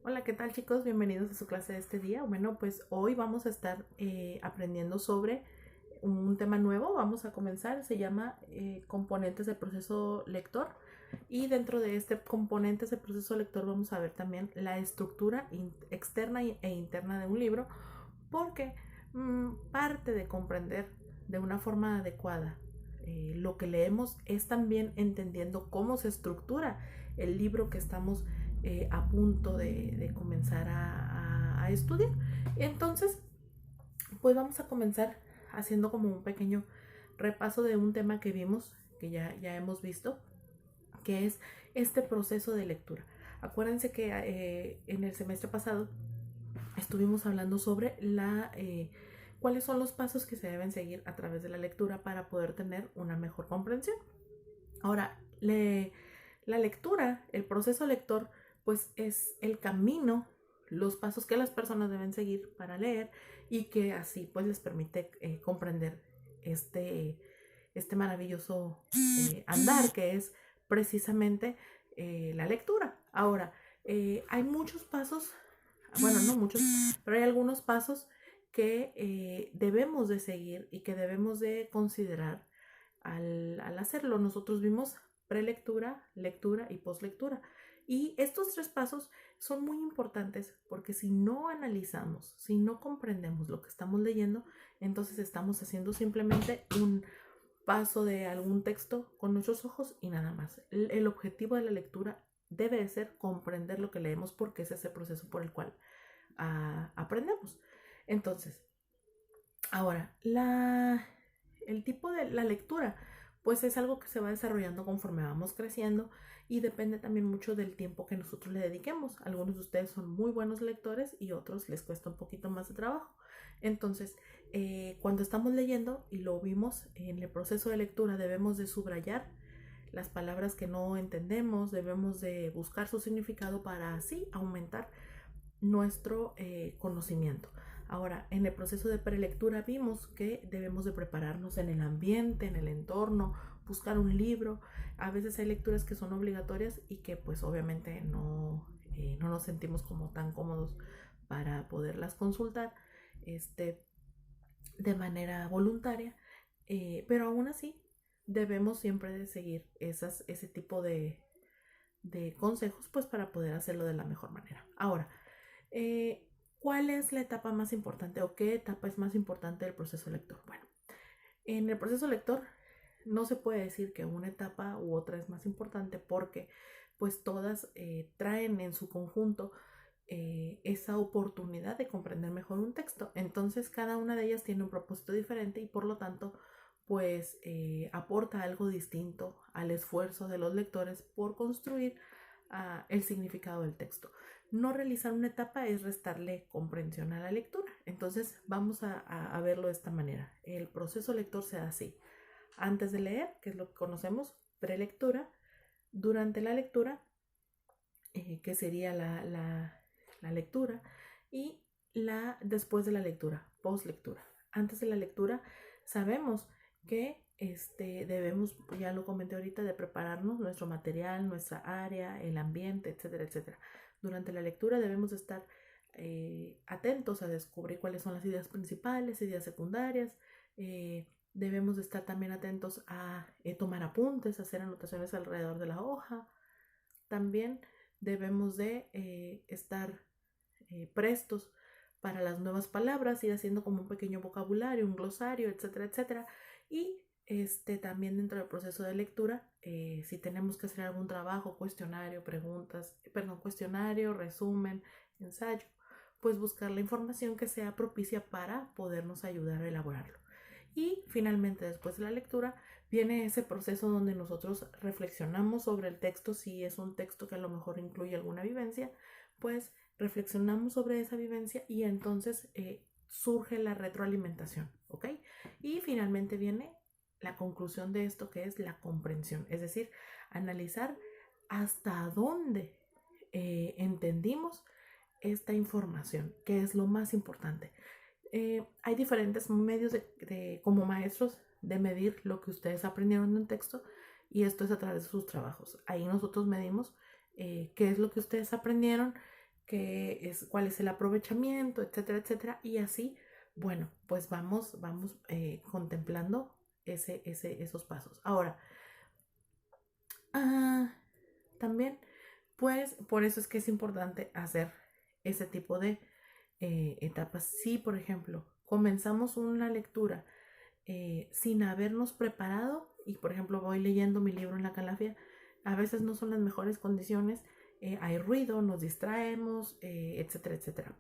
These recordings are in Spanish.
Hola, ¿qué tal chicos? Bienvenidos a su clase de este día. Bueno, pues hoy vamos a estar aprendiendo sobre un tema nuevo. Vamos a comenzar, se llama componentes del proceso lector. Y dentro de este componentes del proceso lector vamos a ver también la estructura externa e interna de un libro, porque parte de comprender de una forma adecuada lo que leemos es también entendiendo cómo se estructura el libro que estamos a punto de comenzar a estudiar. Entonces, pues vamos a comenzar haciendo como un pequeño repaso de un tema que vimos, que ya hemos visto, que es este proceso de lectura. Acuérdense que en el semestre pasado estuvimos hablando sobre cuáles son los pasos que se deben seguir a través de la lectura para poder tener una mejor comprensión. Ahora, la lectura, el proceso lector, pues es el camino, los pasos que las personas deben seguir para leer y que así pues les permite comprender este, este maravilloso andar que es precisamente la lectura. Ahora, hay muchos pasos, bueno, no muchos, pero hay algunos pasos que debemos de seguir y que debemos de considerar al hacerlo. Nosotros vimos prelectura, lectura y postlectura. Y estos tres pasos son muy importantes porque si no analizamos, si no comprendemos lo que estamos leyendo, entonces estamos haciendo simplemente un paso de algún texto con nuestros ojos y nada más. El objetivo de la lectura debe de ser comprender lo que leemos porque ese es el proceso por el cual aprendemos. Entonces, ahora, el tipo de la lectura, pues es algo que se va desarrollando conforme vamos creciendo y depende también mucho del tiempo que nosotros le dediquemos. Algunos de ustedes son muy buenos lectores y otros les cuesta un poquito más de trabajo. Entonces, cuando estamos leyendo y lo vimos en el proceso de lectura, debemos de subrayar las palabras que no entendemos, debemos de buscar su significado para así aumentar nuestro conocimiento. Ahora, en el proceso de prelectura vimos que debemos de prepararnos en el ambiente, en el entorno, buscar un libro. A veces hay lecturas que son obligatorias y que pues obviamente no nos sentimos como tan cómodos para poderlas consultar de manera voluntaria, pero aún así debemos siempre de seguir ese tipo de consejos pues para poder hacerlo de la mejor manera. Ahora, eh, ¿cuál es la etapa más importante o qué etapa es más importante del proceso lector? Bueno, en el proceso lector no se puede decir que una etapa u otra es más importante porque pues todas traen en su conjunto esa oportunidad de comprender mejor un texto. Entonces cada una de ellas tiene un propósito diferente y por lo tanto pues aporta algo distinto al esfuerzo de los lectores por construir el significado del texto. No realizar una etapa es restarle comprensión a la lectura. Entonces vamos a verlo de esta manera. El proceso lector se da así. Antes de leer, que es lo que conocemos, prelectura, durante la lectura, que sería la lectura, y después de la lectura, postlectura. Antes de la lectura sabemos que debemos, ya lo comenté ahorita, de prepararnos nuestro material, nuestra área, el ambiente, etcétera, etcétera. Durante la lectura debemos estar atentos a descubrir cuáles son las ideas principales, ideas secundarias. Debemos de estar también atentos a tomar apuntes, hacer anotaciones alrededor de la hoja. También debemos de estar prestos para las nuevas palabras, ir haciendo como un pequeño vocabulario, un glosario, etcétera, etcétera. Y también dentro del proceso de lectura, si tenemos que hacer algún trabajo, cuestionario, cuestionario, resumen, ensayo, pues buscar la información que sea propicia para podernos ayudar a elaborarlo. Y finalmente, después de la lectura, viene ese proceso donde nosotros reflexionamos sobre el texto. Si es un texto que a lo mejor incluye alguna vivencia, pues reflexionamos sobre esa vivencia y entonces surge la retroalimentación, ¿ok? Y finalmente viene la conclusión de esto, que es la comprensión, es decir, analizar hasta dónde entendimos esta información, que es lo más importante. Hay diferentes medios como maestros de medir lo que ustedes aprendieron de un texto y esto es a través de sus trabajos. Ahí nosotros medimos qué es lo que ustedes aprendieron, cuál es el aprovechamiento, etcétera, etcétera. Y así, bueno, pues vamos contemplando esos pasos. Ahora, también, pues por eso es que es importante hacer ese tipo de etapas. Si, por ejemplo, comenzamos una lectura sin habernos preparado y, por ejemplo, voy leyendo mi libro en la calafia, a veces no son las mejores condiciones, hay ruido, nos distraemos, etcétera, etcétera.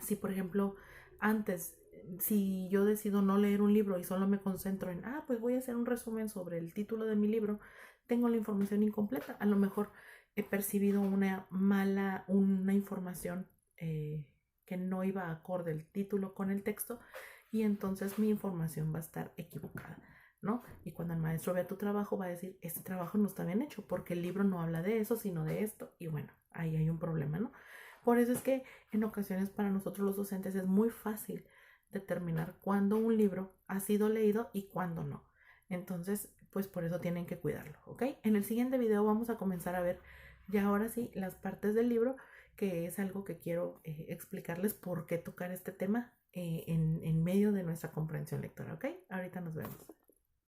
Si, por ejemplo, antes, si yo decido no leer un libro y solo me concentro en, pues voy a hacer un resumen sobre el título de mi libro, tengo la información incompleta. A lo mejor he percibido una información que no iba acorde el título con el texto y entonces mi información va a estar equivocada, ¿no? Y cuando el maestro vea tu trabajo va a decir, este trabajo no está bien hecho porque el libro no habla de eso, sino de esto. Y bueno, ahí hay un problema, ¿no? Por eso es que en ocasiones para nosotros los docentes es muy fácil determinar cuándo un libro ha sido leído y cuándo no. Entonces, pues por eso tienen que cuidarlo, ¿ok? En el siguiente video vamos a comenzar a ver ya ahora sí las partes del libro, que es algo que quiero explicarles por qué tocar este tema en medio de nuestra comprensión lectora, ¿ok? Ahorita nos vemos.